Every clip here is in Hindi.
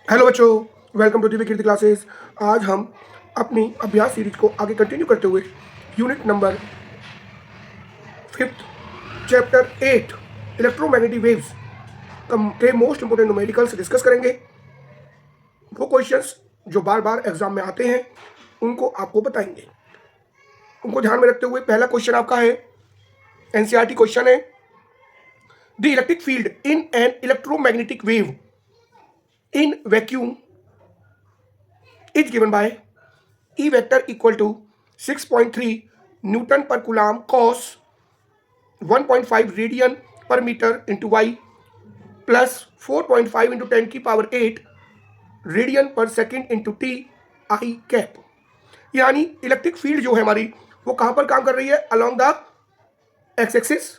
हेलो बच्चों, welcome to Divya Kirti classes. आज हम अपनी अभ्यास सीरीज को आगे कंटिन्यू करते हुए unit number 5 chapter 8 electromagnetic waves के मोस्ट इंपोर्टेंट न्यूमेरिकल्स डिस्कस करेंगे। वो क्वेश्चंस जो बार बार एग्जाम में आते हैं उनको आपको बताएंगे। उनको ध्यान में रखते हुए पहला क्वेश्चन आपका है, एनसीईआरटी क्वेश्चन है, the electric field in an electromagnetic wave in vacuum is given by E vector equal to 6.3 Newton per Coulomb cos 1.5 radian per meter into Y plus 4.5 into 10 की पावर 8 रेडियन पर second into T I cap. यानी इलेक्ट्रिक फील्ड जो है हमारी वो कहां पर काम कर रही है, along the x axis.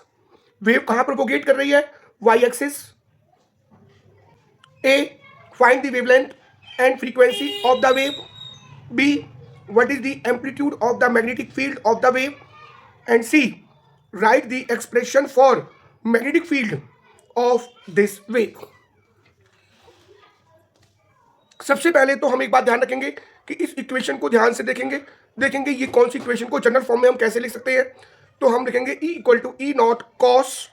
Wave कहां प्रोपोगेट कर रही है, y axis. A, find the wavelength and frequency of the wave. B, what is the amplitude of the magnetic field of the wave. And C, write the expression for magnetic field of this wave. सबसे पहले तो हम एक बात ध्यान रखेंगे कि इस इक्वेशन को ध्यान से देखेंगे ये कौन सी इक्वेशन को जनरल फॉर्म में हम कैसे लिख सकते हैं। तो हम लिखेंगे E equal to E naught cos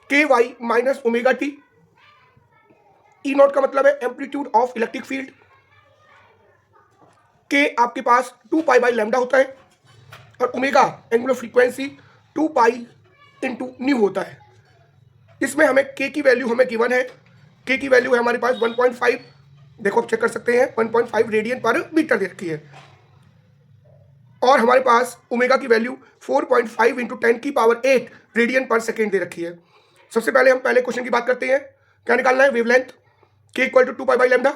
k y minus omega t. E naught का मतलब है एम्पलीट्यूड ऑफ इलेक्ट्रिक फील्ड। के आपके पास 2 पाई बाई लैम्डा होता है और omega angular frequency 2 pi into new होता है। इसमें हमें के की वैल्यू हमें गिवन है। के की वैल्यू है हमारे पास 1.5, देखो आप चेक कर सकते हैं, 1.5 रेडियन पर मीटर दे रखी है। और हमारे पास ओमेगा की वैल्यू 4.5 इंटू 10 की पावर 8 रेडियन पर सेकेंड दे रखी है। सबसे पहले हम पहले क्वेश्चन की बात करते हैं। क्या निकालना है, wavelength k equal to 2 pi by lambda.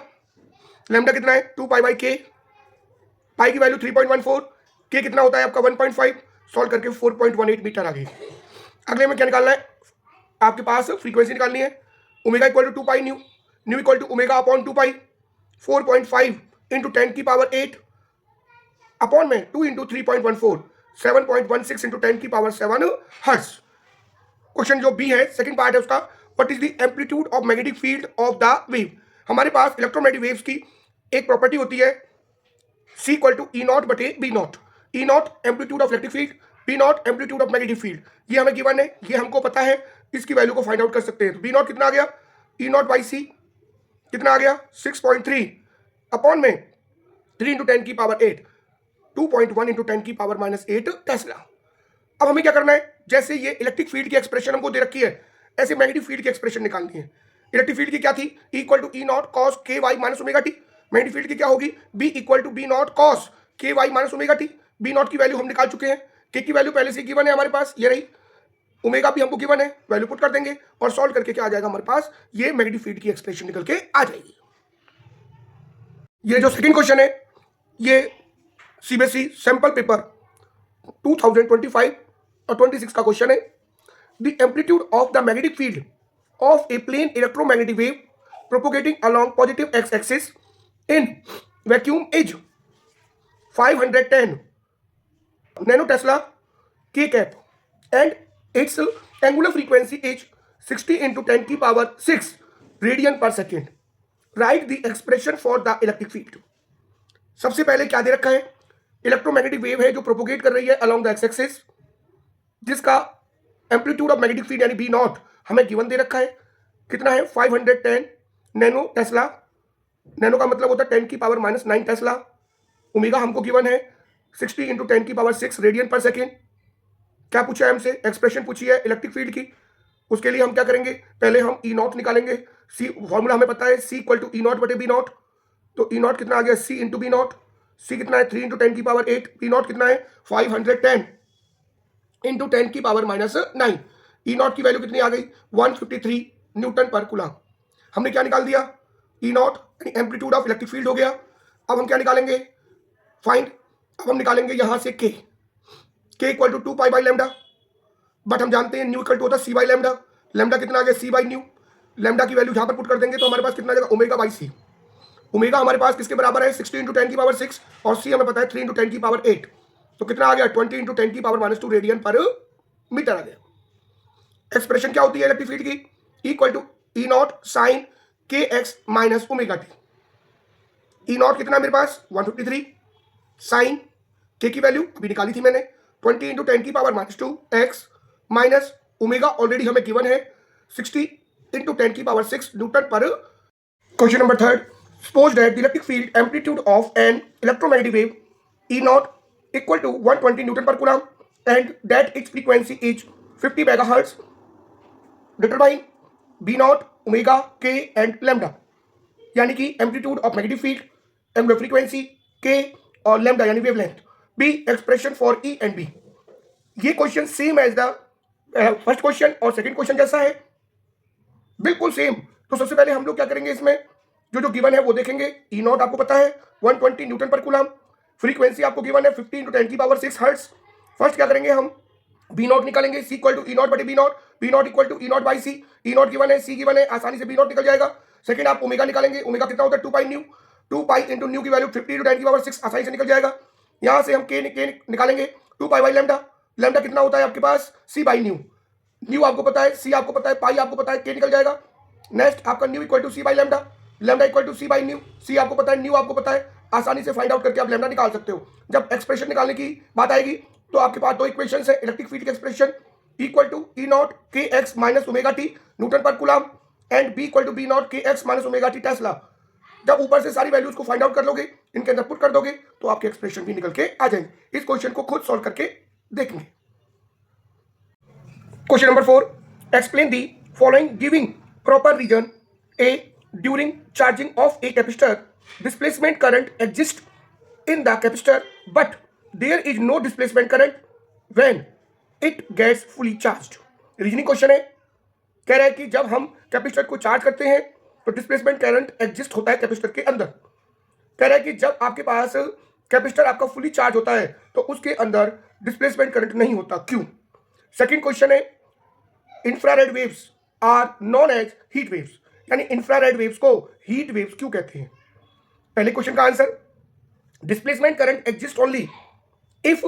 Lambda कितना है, 2 पाई बाई के। पाई की वैल्यू 3.14, के कितना होता है आपका 1.5, सॉल्व करके 4.18 मीटर आ गई। अगले में क्या निकालना है, आपके पास फ्रीक्वेंसी निकालनी है। Omega equal to 2 pi nu, nu equal to omega upon 2 pi, 4.5 into 10 की पावर 8 अपॉन में 2 इंटू 3.14, 7.16 इंटू 10 की पावर 7 हर्ट्ज। क्वेश्चन जो बी है, सेकंड पार्ट है उसका, what is the amplitude of magnetic field of the wave. हमारे पास इलेक्ट्रोमैग्नेटिक वेव्स की एक प्रॉपर्टी होती है C equal to E not बटे B naught. E naught amplitude of electric field, b naught amplitude of magnetic field. ये हमें गिवन है, ये हमको पता है, इसकी वैल्यू को फाइंड आउट कर सकते हैं। तो बी नॉट कितना आ गया, ई नॉट बाई सी कितना आ गया 6.3 अपॉन में 3 इंटू 10 की पावर 8, 2.1 इंटू 10 की पावर माइनस 8 टेस्ला। अब हमें क्या करना है, जैसे ये इलेक्ट्रिक फील्ड की एक्सप्रेशन हमको दे रखी है, ऐसे मैग्नेटिक फील्ड की एक्सप्रेशन निकालनी है। इलेक्ट्रिक फील्ड की क्या थी, equal to E naught cos k y minus omega t. Magnetic field की क्या होगी, b equal to B naught cos k y minus omega t. B naught की वैल्यू हम निकाल चुके हैं, के की वैल्यू पहले से गिवन है हमारे पास, ये रही। ओमेगा भी हमको गिवन है, वैल्यू पुट कर देंगे और सॉल्व करके क्या आ जाएगा हमारे पास, ये मैग्नेटिक फील्ड की एक्सप्रेशन निकल के आ जाएगी। ये जो सेकंड क्वेश्चन है, ये सीबीएसई सैंपल पेपर 2025 और 26 का क्वेश्चन है। The amplitude of the magnetic field of a plane electromagnetic wave propagating along positive x-axis in vacuum is 510 nanotesla k cap and its angular frequency is 60 into 10 की power 6 radian per second. Write the expression for the electric field. सबसे पहले क्या दे रखा है, इलेक्ट्रोमैग्नेटिक वेव है जो प्रोपोगेट कर रही है अलोंग द एक्स एक्सिस, जिसका एम्पलीट्यूड ऑफ मैग्नेटिक फील्ड यानी बी नॉट हमें गिवन दे रखा है। कितना है 510 नैनो टेस्ला। नैनो का मतलब होता है 10 की पावर माइनस 9 टेस्ला। ओमेगा हमको गिवन है 60 इंटू 10 की पावर 6 रेडियन पर सेकेंड। क्या पूछा है हमसे, एक्सप्रेशन पूछी है इलेक्ट्रिक फील्ड की। उसके लिए हम क्या करेंगे, पहले हम ई नॉट निकालेंगे। सी फॉर्मूला हमें पता है, सी इक्वल टू ई नॉट बटे बी नॉट। तो ई नॉट कितना आ गया, सी इंटू बी नॉट। सी कितना है 3 इंटू 10 की पावर 8, बी नॉट कितना है 510 इंटू 10 की पावर माइनस 9। ई नॉट की वैल्यू कितनी आ गई 153 न्यूटन पर कूलम। हमने क्या निकाल दिया, ई नॉट यानी एम्पलीट्यूड ऑफ इलेक्ट्रिक फील्ड हो गया। अब हम क्या निकालेंगे, फाइंड, अब हम निकालेंगे यहां से k equal to 2 pi by lambda, but हम जानते हैं न्यू इक्वल टू होता है सी बाई लैम्डा। लैम्डा कितना आ गया सी बाई न्यू। लैम्डा की वैल्यू जहां पर पुट कर देंगे तो हमारे पास कितना आ जाएगा ओमेगा बाई सी। ओमेगा हमारे पास किसके बराबर है 60 इंटू 10 की पावर 6 और सी हमें पता है 3 इंटू 10 की पावर 8। तो कितना आ गया 20 इंटू 10 की power minus 2 radian per metre आ गया। एक्सप्रेशन क्या होती है इलेक्ट्रिक फील्ड की, equal to E naught sine k x minus omega t. E naught कितना मेरे पास 153 साइन के की वैल्यू अभी निकाली थी मैंने 20 इंटू 10 की power -2 x minus omega already हमें गिवन है 60 इंटू 10 की power 6 newton per. Question number third, suppose that the electric field amplitude of an electromagnetic wave E naught equal to 120 newton per coulomb and that its frequency is 50 megahertz. Determine B naught omega k and lambda, यानी कि amplitude of magnetic field, angular frequency k और लैम्डा यानी wavelength. B expression for E and B. ये question same as the first question और सेकंड क्वेश्चन जैसा है, बिल्कुल सेम। तो सबसे पहले हम लोग क्या करेंगे, इसमें जो जो गिवन है वो देखेंगे। ई नॉट आपको पता है 120 न्यूटन पर कूलम, फ्रीक्वेंसी आपको गिवन है 50 इंटू 10 की पावर 6 हर्ट्ज। फर्स्ट क्या करेंगे हम, बी नॉट निकालेंगे, C equal to E not बटे B not equal to E not by C. E not given है, सी गिवन है, आसानी से बी नॉट निकल जाएगा। सेकंड आप ओमेगा निकालेंगे, ओमेगा कितना होता है 2 pi new, 2 pi into new की वैल्यू 50 इंटू 10 की पावर 6 आसानी से निकल जाएगा। यहाँ से हम के निकालेंगे 2 पाई बाई लैम्डा, लैम्डा कितना होता है आपके पास सी बाई न्यू, न्यू आपको पता है, सी आपको पता है, पाई आपको पता है, के निकल जाएगा। नेक्स्ट आपका nu equal to C by lambda, lambda equal to C by nu, c आपको पता है, न्यू आपको पता है, आसानी से फाइंड आउट करके आप लैम्डा निकाल सकते हो। जब एक्सप्रेशन निकालने की बात आएगी तो आपके पास दो इक्वेशन है, इलेक्ट्रिक फील्ड की expression equal to E naught k x minus omega t newton per coulomb and B equal to B naught k x minus omega t tesla. जब ऊपर से सारी वैल्यूज को फाइंड आउट कर लोगे, इनके अंदर पुट कर दोगे तो आपके एक्सप्रेशन भी निकल के आ जाएंगे। इस क्वेश्चन को खुद सॉल्व करके देखेंगे। Question number 4, explain the following giving proper reason. A, during charging of a capacitor displacement current exists in the capacitor but there is no displacement current when it gets fully charged। Reasoning question है, कह रहा है कि जब हम कैपेसिटर को चार्ज करते हैं तो डिस्प्लेसमेंट करंट एग्जिस्ट होता है कैपेसिटर के अंदर। कह रहा है कि जब आपके पास कैपेसिटर आपका फुली चार्ज होता है तो उसके अंदर डिस्प्लेसमेंट करंट नहीं होता, क्यों। सेकंड क्वेश्चन है, infrared waves are known as heat waves, यानी इंफ्रारेड वेव्स को हीट वेव्स क्यों कहते हैं। पहले क्वेश्चन का answer, displacement current exist only if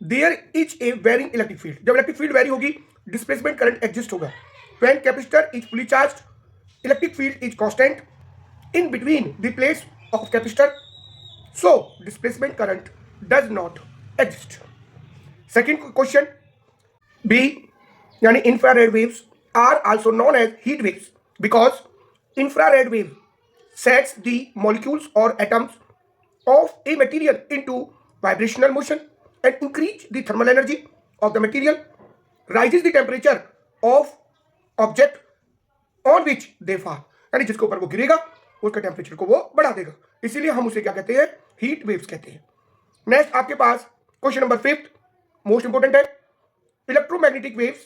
there is a varying electric field. जब इलेक्ट्रिक फील्ड वेरी होगी डिस्प्लेसमेंट करंट एग्जिस्ट होगा। When capacitor is fully charged electric field is constant in between the plates of capacitor, so displacement current does not exist. Second question B, यानी infrared waves are also known as heat waves because infrared wave sets the molecules or atoms of a material into vibrational motion and increase the thermal energy of the material, rises the temperature of object on which they fall, यानी जिसके ऊपर वो गिरेगा उसका टेम्परेचर को वो बढ़ा देगा, इसीलिए हम उसे क्या कहते हैं, हीट वेव्स कहते हैं। नेक्स्ट आपके पास क्वेश्चन नंबर 5 मोस्ट इंपोर्टेंट है, electromagnetic waves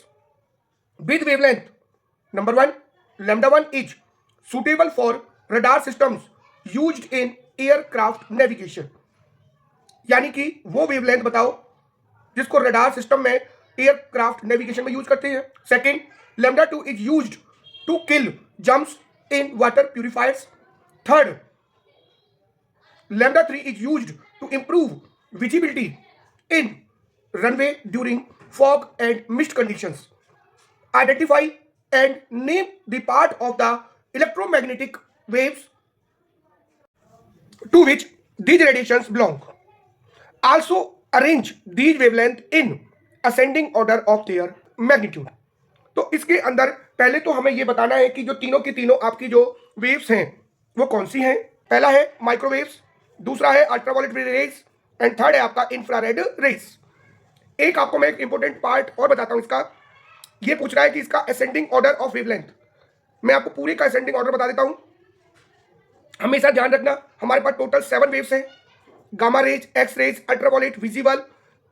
with wavelength number 1 lambda 1 is suitable for radar systems used in aircraft navigation, यानी कि वो वेवलेंथ बताओ जिसको रडार सिस्टम में एयरक्राफ्ट नेविगेशन में यूज करते हैं। Second, lambda 2 is used to kill germs in water purifiers। Third, lambda 3 is used to improve visibility in runway during fog and mist conditions। Identify and name the part of the electromagnetic waves to which these radiations belong। Also arrange these wavelengths in ascending order of their magnitude। तो इसके अंदर पहले तो हमें ये बताना है कि जो तीनों की तीनों आपकी जो वेव्स हैं वो कौन सी हैं। पहला है माइक्रोवेव्स, दूसरा है अल्ट्रावायलेट रेज एंड थर्ड है आपका इंफ्रारेड रेज। एक आपको मैं एक इंपॉर्टेंट पार्ट और बताता हूं इसका, ये पूछ रहा है कि इसका असेंडिंग ऑर्डर ऑफ वेवलेंथ। मैं आपको पूरे का असेंडिंग ऑर्डर बता देता हूं। हमेशा ध्यान रखना हमारे पास टोटल 7 वेव्स हैं, gamma rays, X rays, ultraviolet, visible,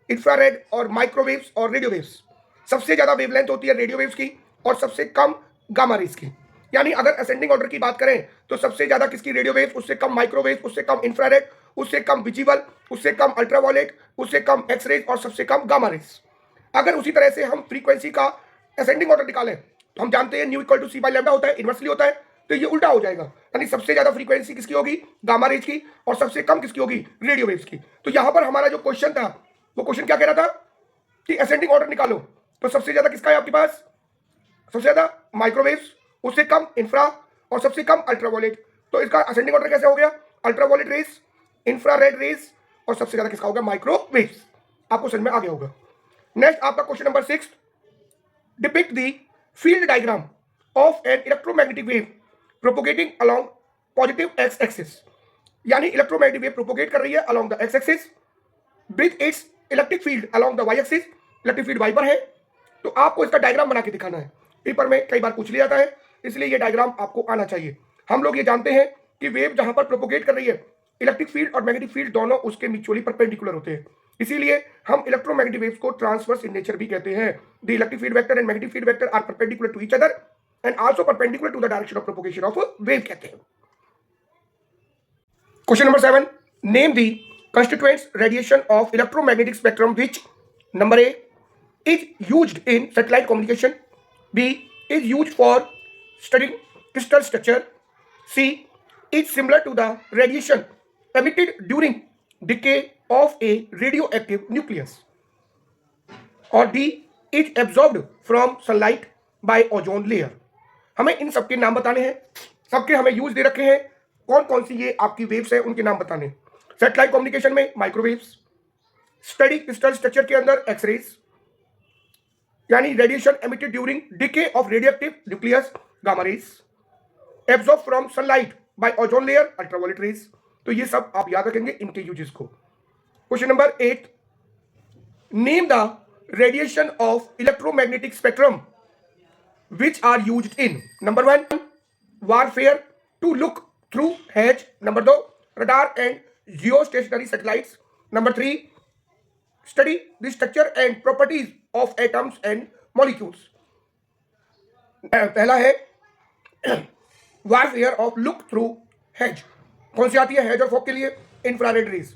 infrared और माइक्रोवेव्स और रेडियो वेव्स। सबसे ज्यादा वेवलेंथ होती है रेडियो वेव्स की और सबसे कम गामा रेज की। यानी अगर असेंडिंग ऑर्डर की बात करें तो सबसे ज्यादा किसकी, रेडियो वेव्स, उससे कम माइक्रोवेव, उससे कम इंफ्रारेड, उससे कम विजिबल, उससे कम अल्ट्रावायलेट, उससे कम एक्स रेज और सबसे कम गामा रेज। अगर उसी तरह से हम फ्रीक्वेंसी का असेंडिंग ऑर्डर निकालें तो हम जानते हैं nu equal to C by lambda होता है, इनवर्सली होता है, तो ये उल्टा हो जाएगा, यानी सबसे ज्यादा फ्रीक्वेंसी किसकी होगी, गामा रेज की, और सबसे कम किसकी होगी, रेडियो वेव्स की। तो यहां पर हमारा जो क्वेश्चन था वो क्वेश्चन क्या कह रहा था कि असेंडिंग ऑर्डर निकालो, तो सबसे ज्यादा किसका है आपके पास, सबसे ज्यादा माइक्रोवेव्स, उससे कम इंफ्रा और सबसे कम अल्ट्रावायलेट। तो इसका असेंडिंग ऑर्डर कैसे हो गया, अल्ट्रावायलेट रेज, इंफ्रारेड रेज और सबसे ज्यादा किसका होगा, माइक्रोवेव्स। आपको समझ में आ गया होगा। नेक्स्ट आपका question number 6, depict the field diagram of an electromagnetic wave propagating along positive X axis. यानी इलेक्ट्रोमैग्नेटिक वेव प्रोपोगेट कर रही है along the x axis with its electric field along the Y axis. Electric field Y पर है, तो आपको इसका डायग्राम बना के दिखाना है। पेपर में कई बार पूछ लिया जाता है, इसलिए ये डायग्राम आपको आना चाहिए। हम लोग ये जानते हैं कि वेव जहां पर प्रोपोगेट कर रही है, इलेक्ट्रिक फील्ड और मैग्नेटिक फील्ड दोनों उसके म्यूचुअली परपेंडिकुलर होते हैं, इसीलिए हम इलेक्ट्रोमैग्नेटिक वेव्स को ट्रांसवर्स इन नेचर भी कहते हैं। The electric field vector and magnetic field vector are perpendicular to each other and also perpendicular to the direction of propagation of wave कहते हैं। Question number 7, name the constituents radiation of electromagnetic spectrum which number A is used in satellite communication, B is used for studying crystal structure, C is similar to the radiation emitted during decay of a radioactive nucleus, और D is absorbed from sunlight by ozone layer। हमें इन सबके नाम बताने हैं, सबके हमें यूज दे रखे हैं, कौन कौन सी ये आपकी वेव्स है उनके नाम बताने। सैटेलाइट कम्युनिकेशन में माइक्रोवेव्स, स्टडी क्रिस्टल स्ट्रक्चर के अंदर एक्सरेज यानी radiation emitted during decay of radioactive nucleus gamma rays, absorb from sunlight by ozone layer ultraviolet rays. तो ये सब आप याद रखेंगे इनके यूजेस को। Question number 8, name the radiation of electromagnetic spectrum which are used in number 1 warfare to look through haze, number 2 radar and geostationary satellites, number 3 study the structure and properties of atoms and molecules। पहला है warfare of look through hedge, कौन सी आती है हेज और फॉग के लिए, इंफ्रारेड रेज,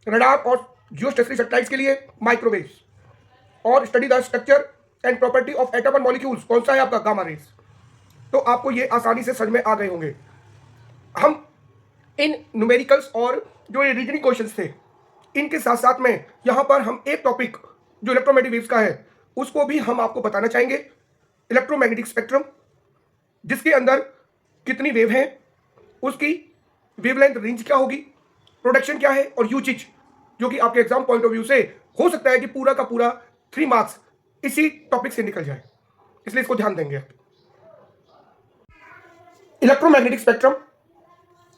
रडार और जियोस्टेशनरी सैटेलाइट्स के लिए माइक्रोवेव्स, और study the structure and property of atom and molecules कौन सा है आपका, गामा रेज। तो आपको ये आसानी से समझ में आ गए होंगे। हम इन न्यूमेरिकल्स और जो ये रीजनिंग क्वेश्चंस थे इनके साथ साथ में यहां पर हम एक टॉपिक जो इलेक्ट्रोमैग्नेटिक वेव्स का है उसको भी हम आपको बताना चाहेंगे। इलेक्ट्रोमैग्नेटिक स्पेक्ट्रम जिसके अंदर कितनी वेव है, उसकी वेवलेंथ रेंज क्या होगी, प्रोडक्शन क्या है और यूजेज, जो कि आपके एग्जाम पॉइंट ऑफ व्यू से हो सकता है कि पूरा का पूरा 3 मार्क्स इसी टॉपिक से निकल जाए, इसलिए इसको ध्यान देंगे। Electromagnetic spectrum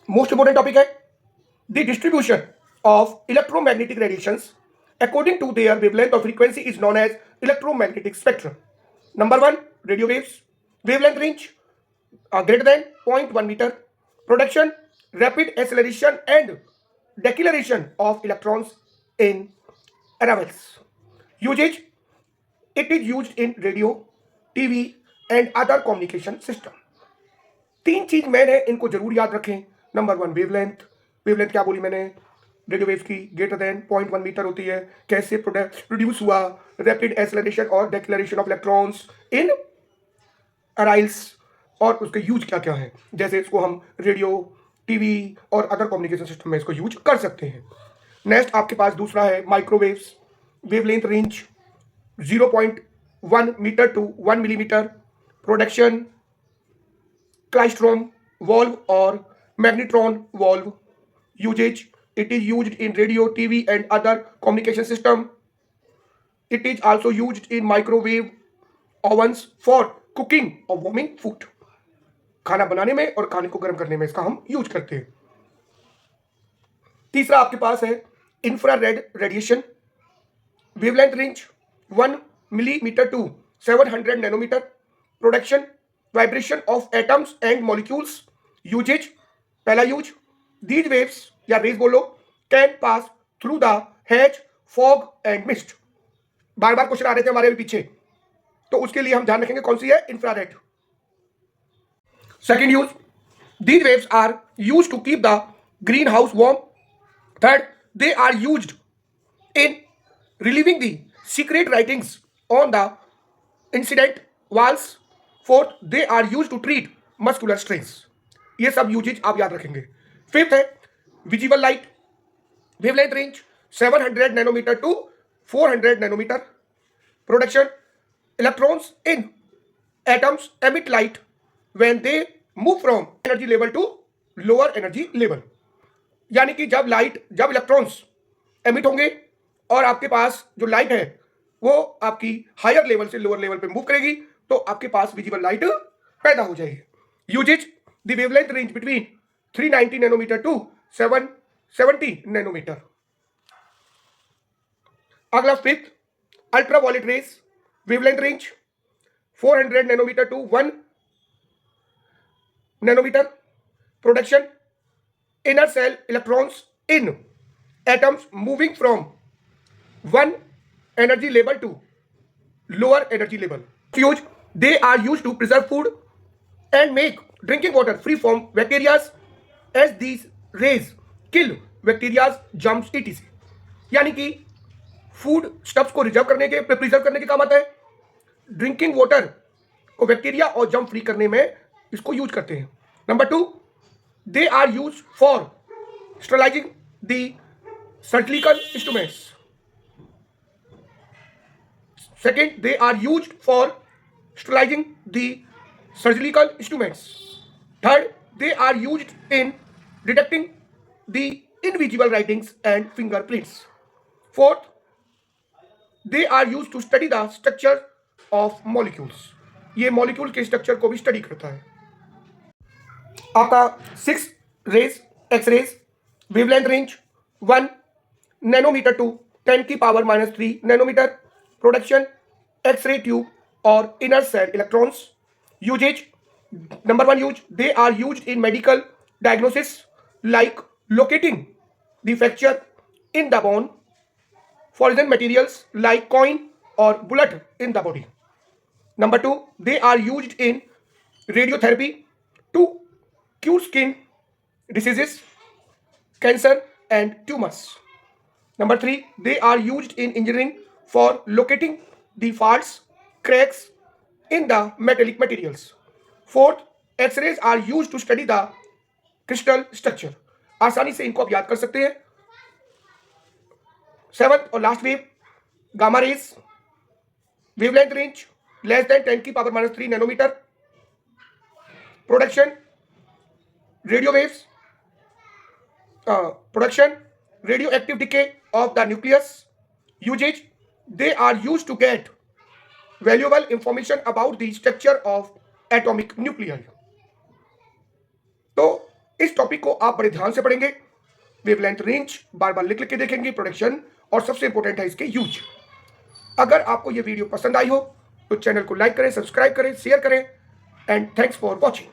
most important topic है। The distribution of electromagnetic radiations according to their wavelength or frequency is known as electromagnetic spectrum. Number 1 radio waves, wavelength range greater than 0.1 meter, production rapid acceleration and deceleration of electrons in arrivals, usage it is used in radio, TV and other communication system। 3 चीज मैंने इनको जरूर याद रखें। नंबर 1 वेवलेंथ, वेवलेंथ क्या बोली मैंने, रेडियो वेव्स की ग्रेटर देन 0.1 मीटर होती है, कैसे प्रोड्यूस हुआ, रैपिड एक्सेलरेशन और डेक्लेरेशन ऑफ इलेक्ट्रॉन्स इन अराइल्स, और उसके यूज क्या क्या है, जैसे इसको हम रेडियो, टीवी और अदर कम्युनिकेशन सिस्टम में इसको यूज कर सकते हैं। नेक्स्ट आपके पास दूसरा है microwaves, wavelength range 0.1 metre to 1 millimetre, production klystron valve और magnetron valve, uses it is used in radio, TV and other communication system. It is also used in microwave ovens for cooking or warming food। खाना बनाने में और खाने को गर्म करने में इसका हम यूज करते हैं। तीसरा आपके पास है infrared radiation, wavelength range 1 millimetre to 700 nanometre, production vibration of atoms and molecules, uses पहला यूज दीज वेव्स या रेज बोलो can pass through the haze, fog and mist. बार बार क्वेश्चन आ रहे थे हमारे भी पीछे, तो उसके लिए हम ध्यान रखेंगे कौन सी है, infrared. Second use these waves are use to keep the green house warm. Third they are used in relieving the secret writings on the incident walls. Fourth they are use to treat muscular stress. ये सब यूजेज आप याद रखेंगे। फिफ्थ है visible light, wavelength range 700 nanometre to 400 nanometre, production electrons in atoms emit light when they move from energy level to lower energy level। यानी कि जब इलेक्ट्रॉन्स एमिट होंगे और आपके पास जो लाइट है वो आपकी हायर लेवल से लोअर लेवल पे मूव करेगी तो आपके पास विजिबल लाइट पैदा हो जाएगी. Uses the wavelength range between 390 nanometre to 770 nanometre. अगला fifth, ultraviolet rays wavelength range 400 nanometre to 1 nanometre. Production inner cell electrons in atoms moving from one energy level to lower energy level. They are used to preserve food and make drinking water free from bacteria as these rays kill bacteria, germs etc. यानी कि फूड स्टफ्स को प्रिजर्व करने के काम आता है. ड्रिंकिंग वाटर को बैक्टीरिया और जर्म फ्री करने में इसको यूज करते हैं. Number 2, they are used for sterilizing the surgical instruments. Second, they are used for sterilizing the surgical instruments. Third, they are used in detecting the invisible writings and fingerprints. Fourth, they are used to study the structure of molecules. ये मॉलिक्यूल के स्ट्रक्चर को भी स्टडी करता है. आपका 6 rays X rays wavelength range 1 nanometre to 10⁻³ nanometre. Production X ray tube और inner cell electrons. Uses number 1 use, they are used in medical diagnosis like locating the fracture in the bone, foreign materials like coin और bullet in the body. Number 2, they are used in radiotherapy to cure skin diseases, cancer and tumors. Number 3, they are used in engineering for locating the faults, cracks in the metallic materials. Fourth, X-rays are used to study the crystal structure. आसानी से इनको आप याद कर सकते हैं. 7th और last wave gamma rays wavelength range less than 10⁻³ nanometre. Production radio waves, production radioactive decay of the nucleus. Usage, they are used to get valuable information about the structure of atomic nuclei. तो इस टॉपिक को आप बड़े ध्यान से पढ़ेंगे. वेवलेंथ रेंज बार बार लिख के देखेंगे, प्रोडक्शन और सबसे इंपॉर्टेंट है इसके यूज. अगर आपको ये वीडियो पसंद आई हो तो चैनल को लाइक करें, सब्सक्राइब करें, शेयर करें एंड थैंक्स फॉर वॉचिंग.